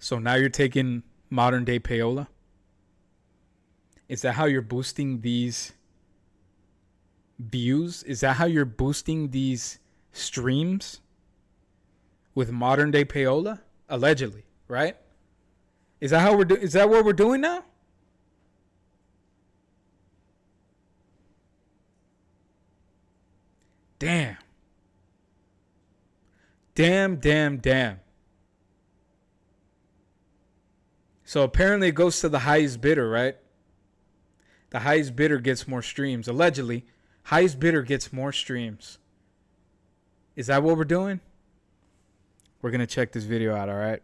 So now you're taking modern day payola? Is that how you're boosting these views? Is that how you're boosting these streams with modern day payola? Allegedly, right? Is that how is that what we're doing now? Damn. Damn. So apparently it goes to the highest bidder, right? The highest bidder gets more streams. Allegedly, highest bidder gets more streams. Is that what we're doing? We're going to check this video out, all right?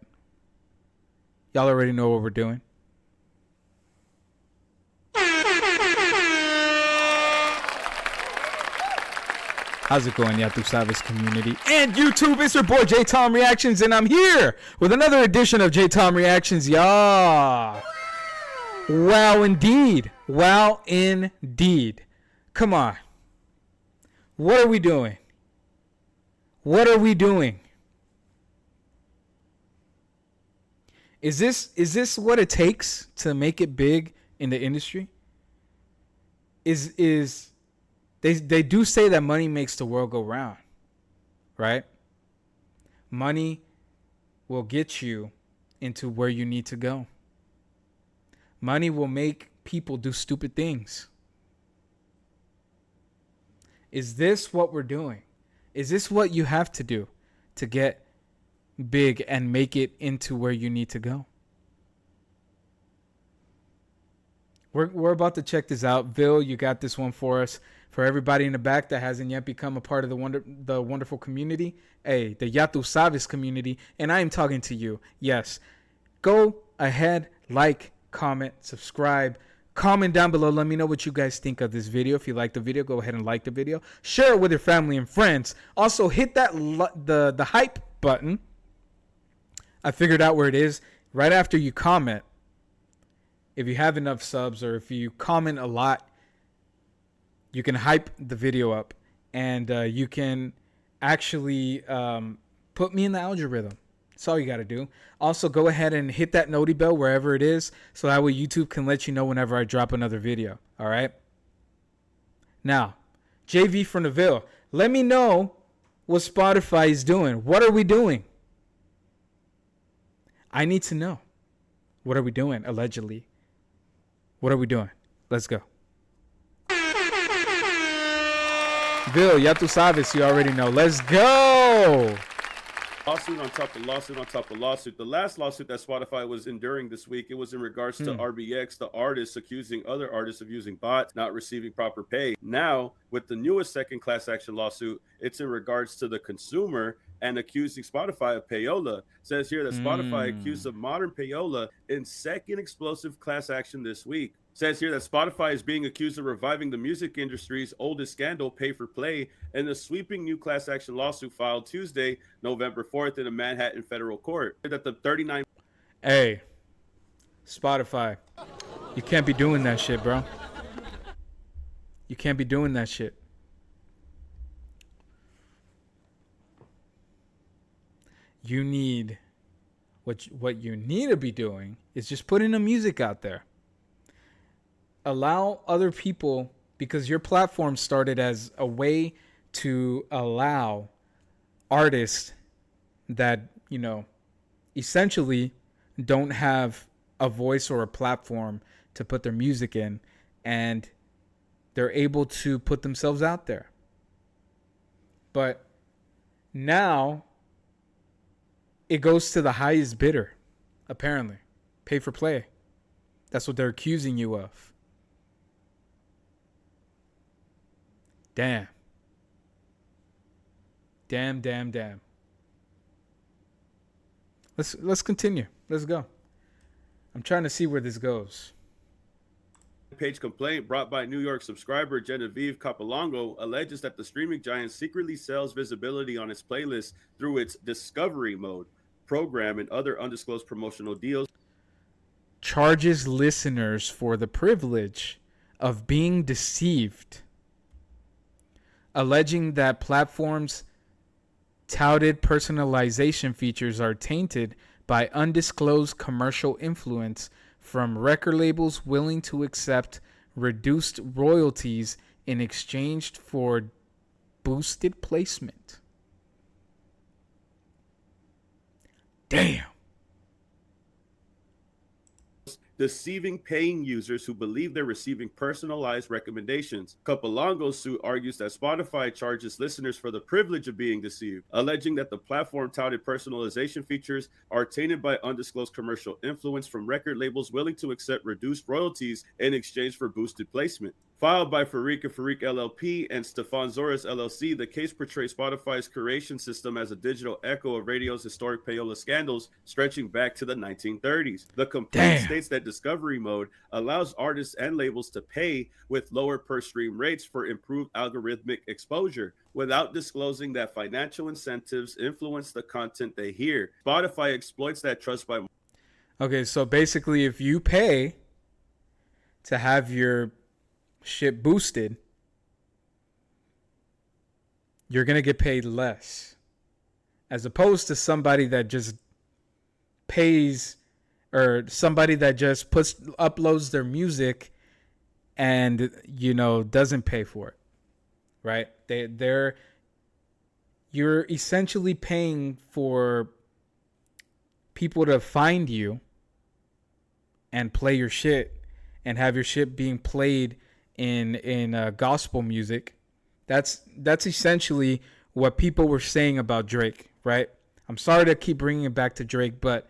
Y'all already know what we're doing. How's it going, Ya Tu Sabes community and YouTube? It's your boy Jtomreactions, and I'm here with another edition of Jtomreactions, y'all. Wow, indeed. Wow, indeed. Come on. What are we doing? What are we doing? Is this what it takes to make it big in the industry? They do say that money makes the world go round, right? Money will get you into where you need to go. Money will make people do stupid things. Is this what we're doing? Is this what you have to do to get big and make it into where you need to go? We're about to check this out. Vil, you got this one for us. For everybody in the back that hasn't yet become a part of the wonderful community, hey, the Ya Tu Sabes community, and I am talking to you. Yes, go ahead, like, comment, subscribe, comment down below. Let me know what you guys think of this video. If you like the video, go ahead and like the video. Share it with your family and friends. Also, hit that the hype button. I figured out where it is. Right after you comment, if you have enough subs or if you comment a lot, you can hype the video up, and you can actually put me in the algorithm. That's all you got to do. Also, go ahead and hit that noti bell wherever it is, so that way YouTube can let you know whenever I drop another video. All right? Now, JV from the Ville, let me know what Spotify is doing. What are we doing? I need to know. What are we doing, allegedly? What are we doing? Let's go. Vil, Ya Tu Sabes, you already know. Let's go. Lawsuit on top of lawsuit on top of lawsuit. The last lawsuit that Spotify was enduring this week, it was in regards to RBX, the artist accusing other artists of using bots, not receiving proper pay. Now, with the newest second class action lawsuit, it's in regards to the consumer and accusing Spotify of payola. It says here that Spotify accused of modern payola in second explosive class action this week. Says here that Spotify is being accused of reviving the music industry's oldest scandal, pay for play, in a sweeping new class action lawsuit filed Tuesday, November 4th in a Manhattan federal court. That the 39. Hey, Spotify, you can't be doing that shit, bro. You can't be doing that shit. You need what you need to be doing is just putting the music out there. Allow other people, because your platform started as a way to allow artists that, you know, essentially don't have a voice or a platform to put their music in, and they're able to put themselves out there. But now it goes to the highest bidder, apparently. Pay for play. That's what they're accusing you of. Damn. Let's continue. Let's go. I'm trying to see where this goes. Page complaint brought by New York subscriber Genevieve Capolongo alleges that the streaming giant secretly sells visibility on its playlist through its discovery mode program and other undisclosed promotional deals. Charges listeners for the privilege of being deceived, alleging that platforms touted personalization features are tainted by undisclosed commercial influence from record labels willing to accept reduced royalties in exchange for boosted placement. Damn. Deceiving paying users who believe they're receiving personalized recommendations. Capolongo's suit argues that Spotify charges listeners for the privilege of being deceived, alleging that the platform touted personalization features are tainted by undisclosed commercial influence from record labels willing to accept reduced royalties in exchange for boosted placement. Filed by Farik and Farik LLP and Stefan Zoras LLC, the case portrays Spotify's curation system as a digital echo of radio's historic payola scandals stretching back to the 1930s. The complaint states that discovery mode allows artists and labels to pay with lower per stream rates for improved algorithmic exposure without disclosing that financial incentives influence the content they hear. Spotify exploits that trust by... Okay, so basically if you pay to have your shit boosted, you're gonna get paid less, as opposed to somebody that just pays, or somebody that just uploads their music and doesn't pay for it, right? You're essentially paying for people to find you and play your shit and have your shit being played in gospel music. That's essentially what people were saying about Drake, right? I'm sorry to keep bringing it back to Drake, but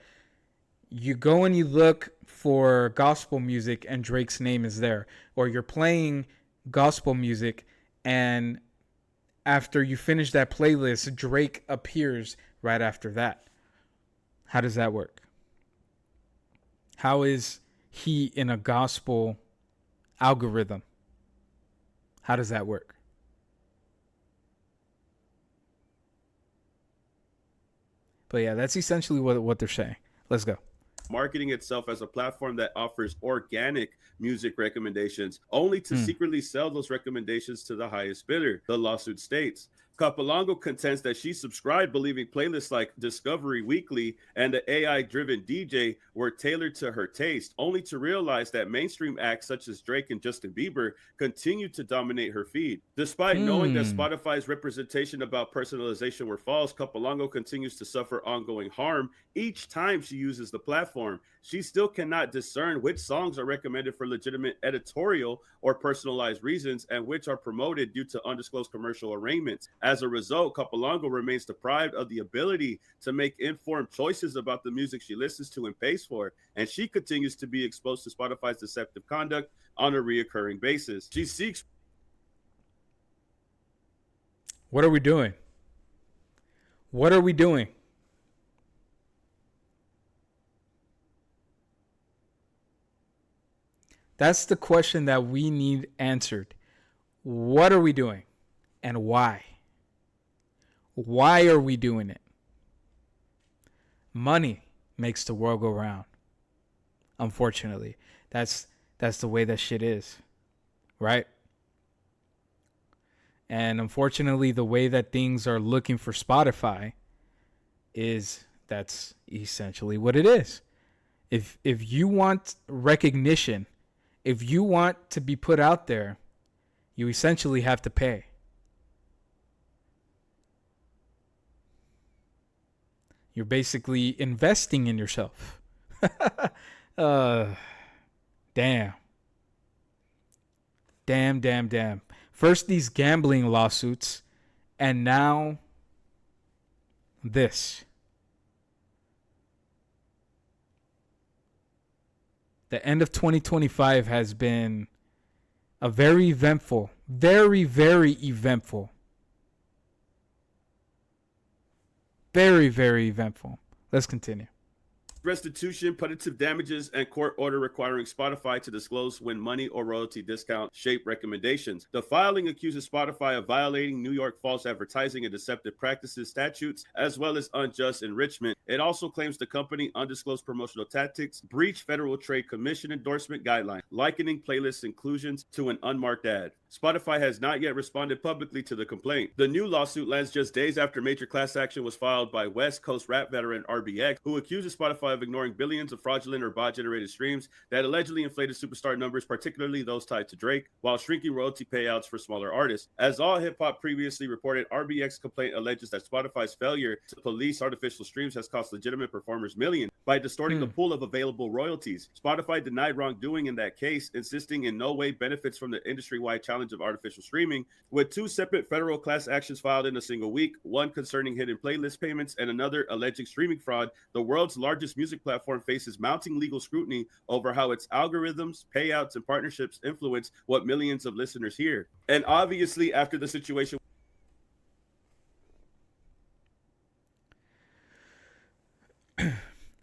you go and you look for gospel music and Drake's name is there, or you're playing gospel music and after you finish that playlist, Drake appears right after that. How does that work? How is he in a gospel algorithm? How does that work? But yeah, that's essentially what they're saying. Let's go. Marketing itself as a platform that offers organic music recommendations, only to secretly sell those recommendations to the highest bidder, the lawsuit states. Capolongo contends that she subscribed believing playlists like Discovery Weekly and the AI-driven DJ were tailored to her taste, only to realize that mainstream acts such as Drake and Justin Bieber continue to dominate her feed. Despite knowing that Spotify's representation about personalization were false, Capolongo continues to suffer ongoing harm each time she uses the platform. She still cannot discern which songs are recommended for legitimate editorial or personalized reasons and which are promoted due to undisclosed commercial arrangements. As a result, Capolongo remains deprived of the ability to make informed choices about the music she listens to and pays for, and she continues to be exposed to Spotify's deceptive conduct on a reoccurring basis. She seeks... What are we doing? What are we doing? That's the question that we need answered. What are we doing? And why? Why are we doing it? Money makes the world go round. Unfortunately, that's the way that shit is, right? And unfortunately, the way that things are looking for Spotify is that's essentially what it is. If you want recognition, if you want to be put out there, you essentially have to pay. You're basically investing in yourself. Damn. Damn. First these gambling lawsuits, and now this. The end of 2025 has been a very eventful, very eventful. Very eventful. Let's continue. restitution, punitive damages, and court order requiring Spotify to disclose when money or royalty discount shape recommendations. The filing accuses Spotify of violating New York false advertising and deceptive practices statutes, as well as unjust enrichment. It also claims the company undisclosed promotional tactics, breached Federal Trade Commission endorsement guidelines, likening playlist inclusions to an unmarked ad. Spotify has not yet responded publicly to the complaint. The new lawsuit lands just days after major class action was filed by West Coast rap veteran RBX, who accuses Spotify of ignoring billions of fraudulent or bot-generated streams that allegedly inflated superstar numbers, particularly those tied to Drake, while shrinking royalty payouts for smaller artists. As All Hip Hop previously reported, RBX complaint alleges that Spotify's failure to police artificial streams has cost legitimate performers millions by distorting the pool of available royalties. Spotify denied wrongdoing in that case, insisting in no way benefits from the industry-wide challenge of artificial streaming, with two separate federal class actions filed in a single week, one concerning hidden playlist payments and another alleging streaming fraud. The world's largest music platform faces mounting legal scrutiny over how its algorithms, payouts, and partnerships influence what millions of listeners hear. And obviously, after the situation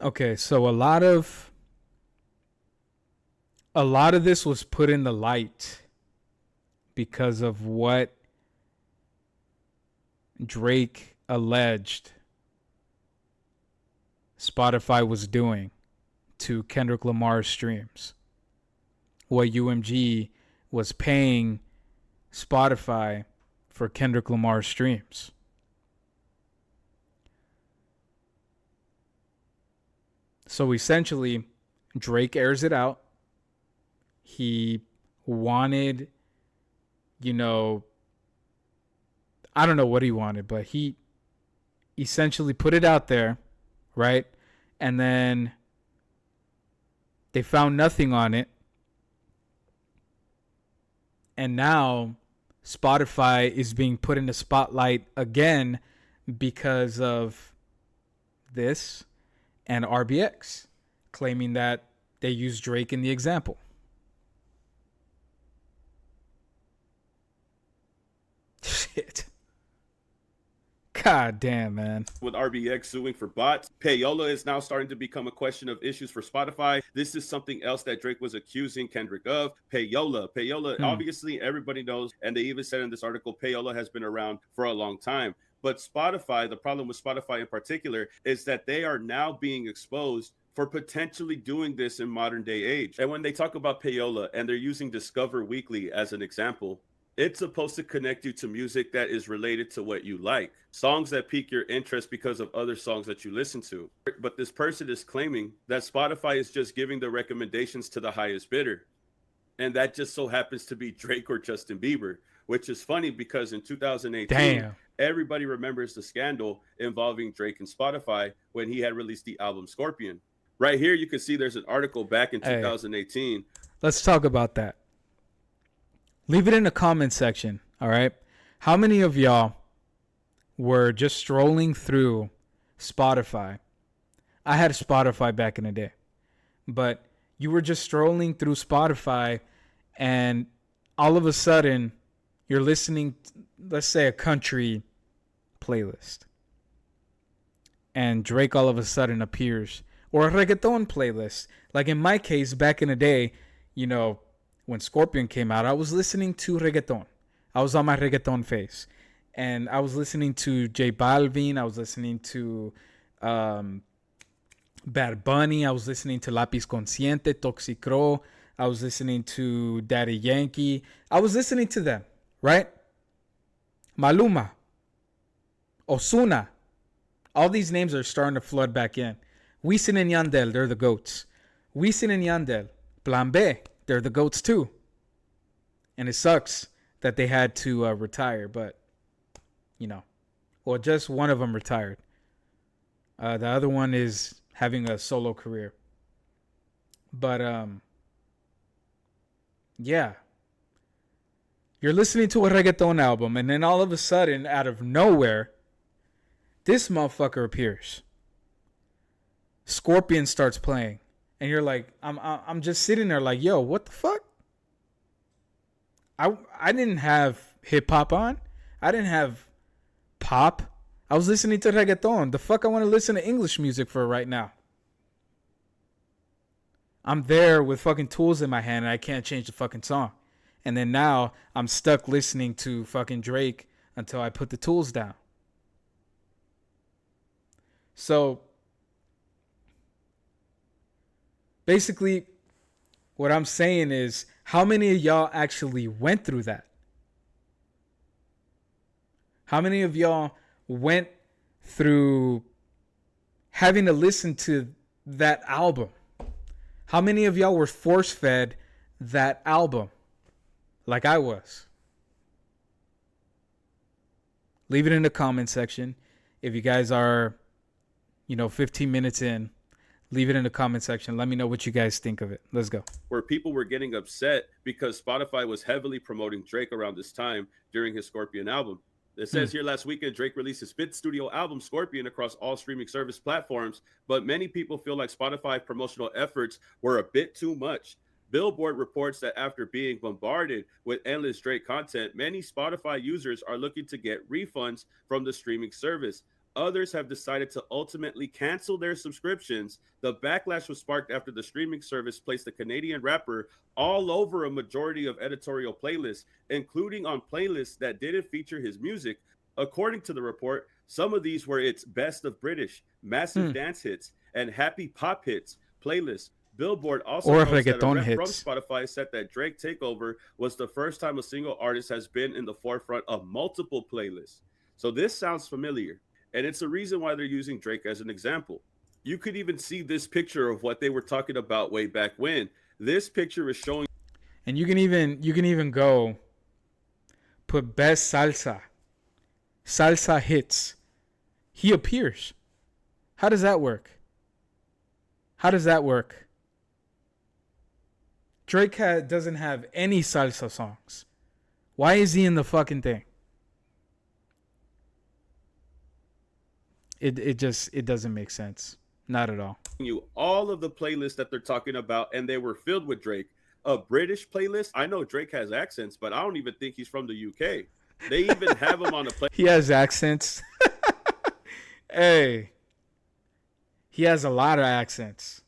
Okay, so a lot of this was put in the light because of what Drake alleged Spotify was doing to Kendrick Lamar's streams. What UMG was paying Spotify for Kendrick Lamar's streams. So essentially, Drake airs it out. He wanted, I don't know what he wanted, but he essentially put it out there, right? And then they found nothing on it. And now Spotify is being put in the spotlight again because of this and RBX claiming that they used Drake in the example. Shit. God damn, man. With RBX suing for bots, Payola is now starting to become a question of issues for Spotify. This is something else that Drake was accusing Kendrick of. Payola, obviously everybody knows, and they even said in this article, Payola has been around for a long time. But Spotify, the problem with Spotify in particular, is that they are now being exposed for potentially doing this in modern day age. And when they talk about Payola and they're using Discover Weekly as an example, it's supposed to connect you to music that is related to what you like, songs that pique your interest because of other songs that you listen to. But this person is claiming that Spotify is just giving the recommendations to the highest bidder. And that just so happens to be Drake or Justin Bieber, which is funny because in 2018, everybody remembers the scandal involving Drake and Spotify when he had released the album Scorpion. Right here, you can see there's an article back in 2018. Let's talk about that. Leave it in the comment section, all right? How many of y'all were just strolling through Spotify? I had Spotify back in the day. But you were just strolling through Spotify and all of a sudden you're listening, let's say, a country playlist. And Drake all of a sudden appears. Or a reggaeton playlist. Like in my case, back in the day, when Scorpion came out, I was listening to reggaeton. I was on my reggaeton phase. And I was listening to J Balvin. I was listening to Bad Bunny. I was listening to Lápiz Consciente, Toxicro. I was listening to Daddy Yankee. I was listening to them, right? Maluma. Ozuna. All these names are starting to flood back in. Wisin and Yandel, they're the GOATs. Wisin and Yandel. Plan B. They're the GOATs too. And it sucks that they had to retire, but, just one of them retired. The other one is having a solo career. But, yeah. You're listening to a reggaeton album, and then all of a sudden, out of nowhere, this motherfucker appears. Scorpion starts playing. And you're like, I'm just sitting there like, yo, what the fuck? I didn't have hip hop on. I didn't have pop. I was listening to reggaeton. The fuck I want to listen to English music for right now? I'm there with fucking tools in my hand and I can't change the fucking song. And then now I'm stuck listening to fucking Drake until I put the tools down. So basically, what I'm saying is, how many of y'all actually went through that? How many of y'all went through having to listen to that album? How many of y'all were force fed that album like I was? Leave it in the comment section. If you guys are, 15 minutes in, leave it in the comment section. Let me know what you guys think of it. Let's go. Where people were getting upset because Spotify was heavily promoting Drake around this time during his Scorpion album. It says here last weekend, Drake released his fifth studio album, Scorpion, across all streaming service platforms, but many people feel like Spotify promotional efforts were a bit too much. Billboard reports that after being bombarded with endless Drake content, many Spotify users are looking to get refunds from the streaming service. Others have decided to ultimately cancel their subscriptions. The backlash was sparked after the streaming service placed the Canadian rapper all over a majority of editorial playlists, including on playlists that didn't feature his music. According to the report, some of these were its best of British, massive dance hits, and happy pop hits playlists. Billboard also Or notes that a reggaeton rep from hits. Spotify said that Drake Takeover was the first time a single artist has been in the forefront of multiple playlists. So this sounds familiar. And it's a reason why they're using Drake as an example. You could even see this picture of what they were talking about way back when. This picture is showing. And you can even go put best salsa hits. He appears. How does that work? How does that work? Drake doesn't have any salsa songs. Why is he in the fucking thing? It doesn't make sense. Not at all. You all of the playlists that they're talking about, and they were filled with Drake. A British playlist. I know Drake has accents, but I don't even think he's from the UK. They even have him on a He has accents. Hey, he has a lot of accents.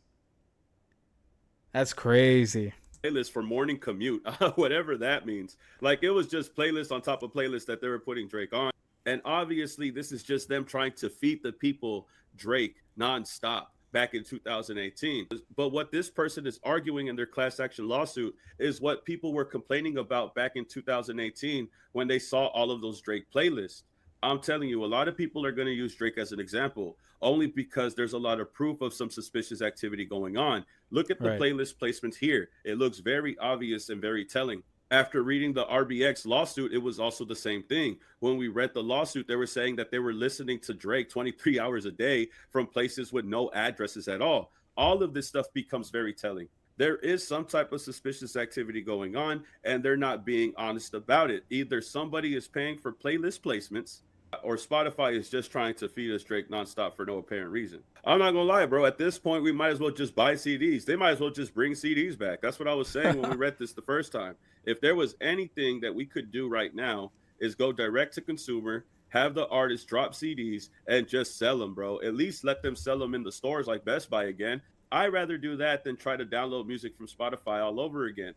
That's crazy. playlist for morning commute, whatever that means. Like it was just playlist on top of playlist that they were putting Drake on. And obviously, this is just them trying to feed the people Drake nonstop back in 2018. But what this person is arguing in their class action lawsuit is what people were complaining about back in 2018 when they saw all of those Drake playlists. I'm telling you, a lot of people are going to use Drake as an example only because there's a lot of proof of some suspicious activity going on. Look at the Right. playlist placements here. It looks very obvious and very telling. After reading the RBX lawsuit, it was also the same thing. When we read the lawsuit, they were saying that they were listening to Drake 23 hours a day from places with no addresses at all. All of this stuff becomes very telling. There is some type of suspicious activity going on, and they're not being honest about it. Either somebody is paying for playlist placements, or Spotify is just trying to feed us Drake nonstop for no apparent reason. I'm not gonna lie, bro. At this point, we might as well just buy CDs. They might as well just bring CDs back. That's what I was saying when we read this the first time. If there was anything that we could do right now, is go direct to consumer, have the artists drop CDs, and just sell them, bro. At least let them sell them in the stores like Best Buy again. I'd rather do that than try to download music from Spotify all over again.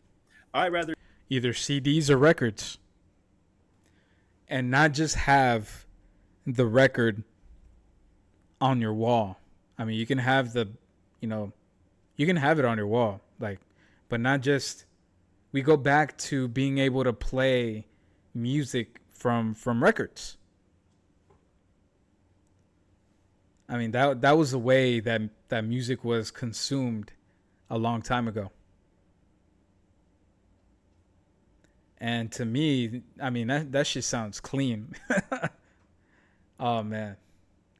I'd rather Either CDs or records. And not just have the record on your wall. I mean, you can have you can have it on your wall, like, but not just. We go back to being able to play music from records. I mean, that was the way that music was consumed a long time ago. And to me, I mean, that shit sounds clean. Oh man.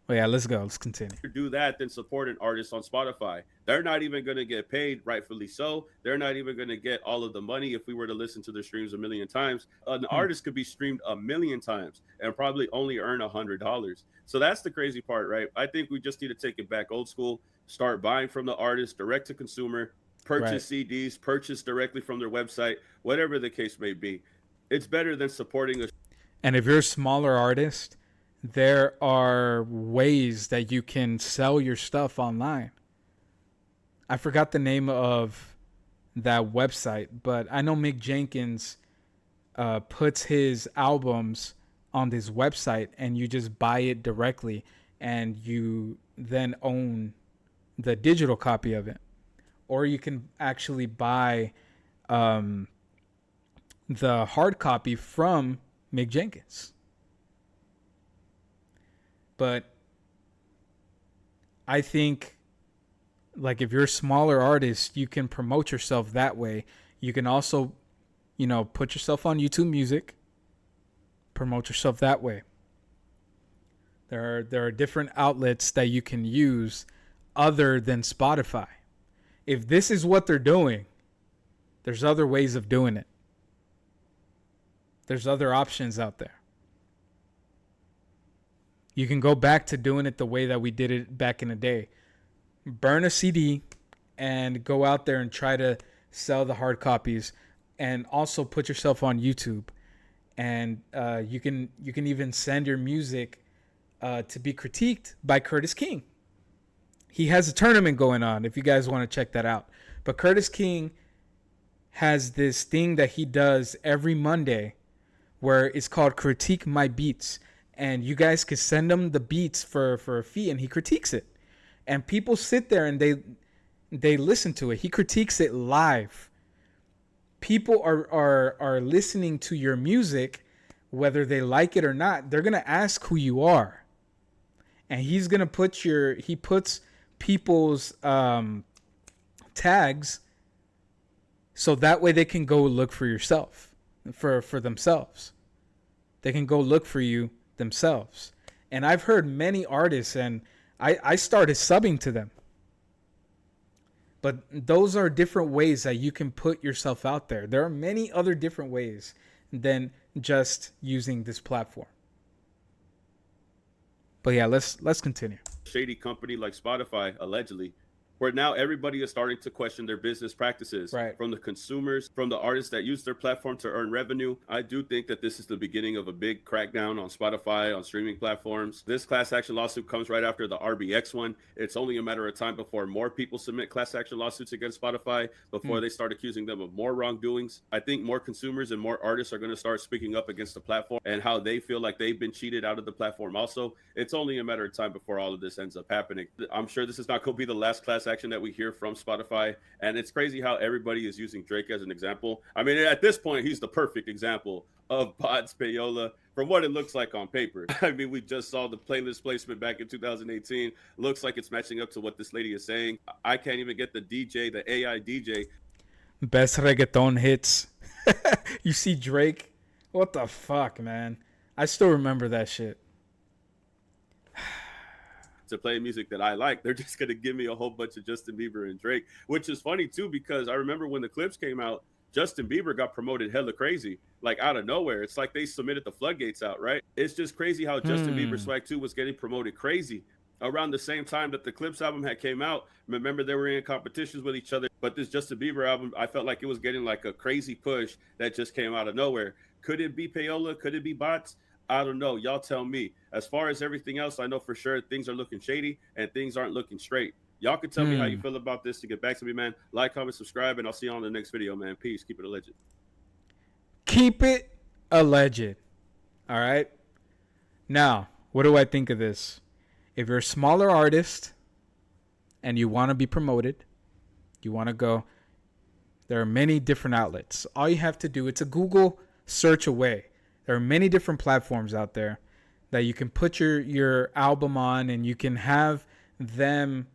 Well, yeah, let's go. Let's continue. do that than support an artist on Spotify. They're not even going to get paid, rightfully so. They're not even going to get all of the money if we were to listen to their streams a million times. An artist could be streamed a million times and probably only earn $100. So that's the crazy part, right? I think we just need to take it back old school, start buying from the artist, direct to consumer, purchase CDs, purchase directly from their website, whatever the case may be. It's better than supporting a. And if you're a smaller artist, there are ways that you can sell your stuff online. I forgot the name of that website, but I know Mick Jenkins puts his albums on this website, and you just buy it directly, and you then own the digital copy of it. Or you can actually buy um, the hard copy from Mick Jenkins. But I think, like, if you're a smaller artist, you can promote yourself that way. You can also, put yourself on YouTube Music, promote yourself that way. There are different outlets that you can use other than Spotify. If this is what they're doing, there's other ways of doing it. There's other options out there. You can go back to doing it the way that we did it back in the day. Burn a CD and go out there and try to sell the hard copies, and also put yourself on YouTube. And you can even send your music to be critiqued by Curtis King. He has a tournament going on if you guys want to check that out. But Curtis King has this thing that he does every Monday where it's called Critique My Beats. And you guys can send him the beats for a fee, and he critiques it. And people sit there and they listen to it. He critiques it live. People are listening to your music, whether they like it or not. They're going to ask who you are. And he's going to he puts people's tags, so that way they can go look for themselves. They can go look for you themselves. And I've heard many artists, and I started subbing to them. But those are different ways that you can put yourself out there. There are many other different ways than just using this platform. But yeah, let's continue. Shady company like Spotify, allegedly, where now everybody is starting to question their business practices, right? From the consumers, from the artists that use their platform to earn revenue. I do think that this is the beginning of a big crackdown on Spotify, on streaming platforms. This class action lawsuit comes right after the RBX one. It's only a matter of time before more people submit class action lawsuits against Spotify, before they start accusing them of more wrongdoings. I think more consumers and more artists are going to start speaking up against the platform and how they feel like they've been cheated out of the platform. Also, it's only a matter of time before all of this ends up happening. I'm sure this is not going to be the last class action that we hear from Spotify. And it's crazy how everybody is using Drake as an example. I mean, at this point, he's the perfect example of bots, Payola, from what it looks like on paper. I mean, we just saw the playlist placement back in 2018. Looks like it's matching up to what this lady is saying. I can't even get the DJ, the AI DJ. Best reggaeton hits. You see Drake? What the fuck, man? I still remember that shit. To play music that I like, they're just gonna give me a whole bunch of Justin Bieber and Drake, which is funny too, because I remember when the clips came out, Justin Bieber got promoted hella crazy, like out of nowhere. It's like they submitted the floodgates out, right? It's just crazy how Justin Bieber Swag 2 was getting promoted crazy around the same time that the Clips album had came out. Remember, they were in competitions with each other, but this Justin Bieber album, I felt like it was getting like a crazy push that just came out of nowhere. Could it be Payola? Could it be bots? I don't know. Y'all tell me. As far as everything else, I know for sure things are looking shady and things aren't looking straight. Y'all can tell me how you feel about this. To get back to me, man. Like, comment, subscribe, and I'll see you on the next video, man. Peace. Keep it alleged. Keep it alleged. All right. Now, what do I think of this? If you're a smaller artist and you want to be promoted, you want to go, there are many different outlets. All you have to do, it's a Google search away. There are many different platforms out there that you can put your album on, and you can have them.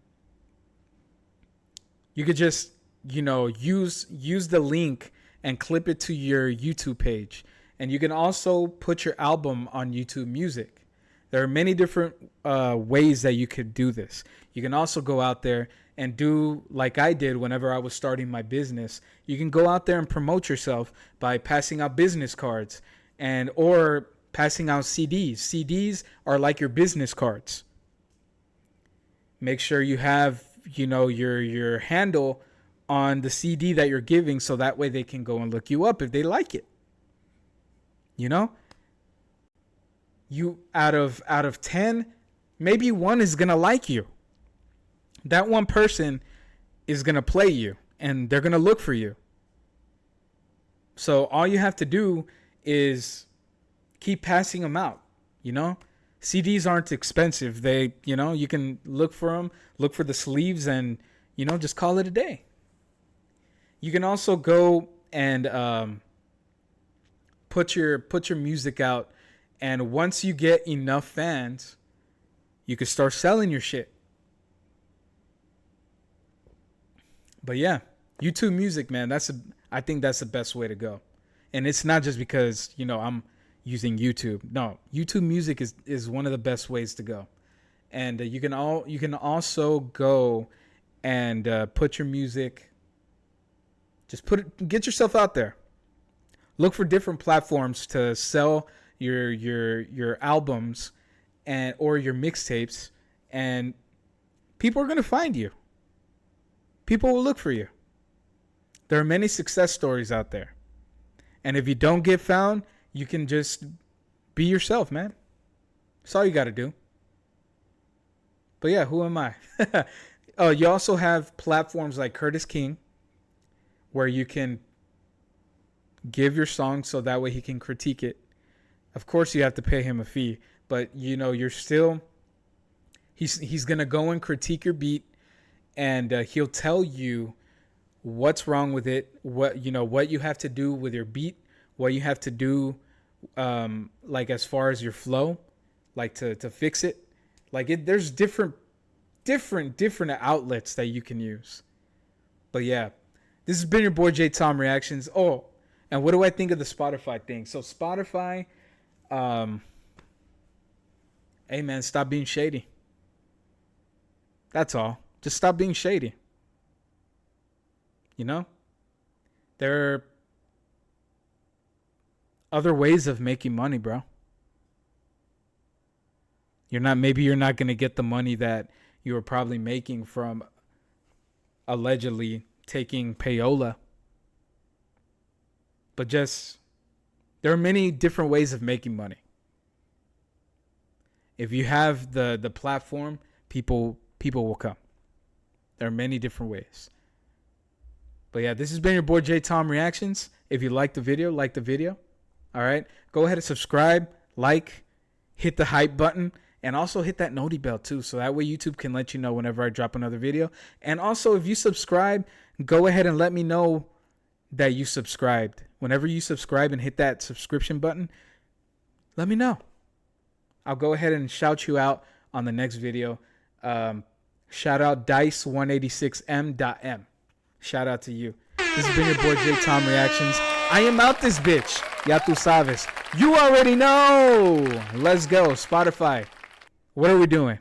You could just, use the link and clip it to your YouTube page. And you can also put your album on YouTube Music. There are many different ways that you could do this. You can also go out there and do like I did whenever I was starting my business. You can go out there and promote yourself by passing out business cards or passing out CDs. CDs are like your business cards. Make sure you have, your handle on the CD that you're giving, so that way they can go and look you up if they like it. You out of 10, maybe one is gonna like you. That one person is going to play you and they're going to look for you. So all you have to do is keep passing them out, you know? CDs aren't expensive. They, you can look for them, look for the sleeves, and, just call it a day. You can also go and put your music out, and once you get enough fans, you can start selling your shit. But yeah, YouTube Music, man, I think that's the best way to go. And it's not just because, I'm using YouTube. No, YouTube Music is one of the best ways to go. And you can also go and put your music, get yourself out there. Look for different platforms to sell your albums or your mixtapes, and people are going to find you. People will look for you. There are many success stories out there. And if you don't get found, you can just be yourself, man. That's all you got to do. But yeah, who am I? Oh, you also have platforms like Curtis King, where you can give your song so that way he can critique it. Of course, you have to pay him a fee, but you're still, he's going to go and critique your beat, and he'll tell you what's wrong with it, what you have to do with your beat, what you have to do, like as far as your flow, like to fix it. Like there's different outlets that you can use. But yeah, this has been your boy Jtomreactions. Oh, and what do I think of the Spotify thing? So Spotify, hey man, stop being shady. That's all. Just stop being shady. There are other ways of making money, bro. Maybe you're not going to get the money that you were probably making from allegedly taking Payola. But there are many different ways of making money. If you have the platform, people will come. There are many different ways. But yeah, this has been your boy Jtomreactions. If you like the video, All right. Go ahead and subscribe, hit the hype button, and also hit that noti bell too. So that way YouTube can let you know whenever I drop another video. And also, if you subscribe, go ahead and let me know that you subscribed. Whenever you subscribe and hit that subscription button, let me know. I'll go ahead and shout you out on the next video. Shout out Dice186M.M. Shout out to you. This has been your boy Jtomreactions. I am out this bitch. Ya tu sabes. You already know. Let's go. Spotify. What are we doing?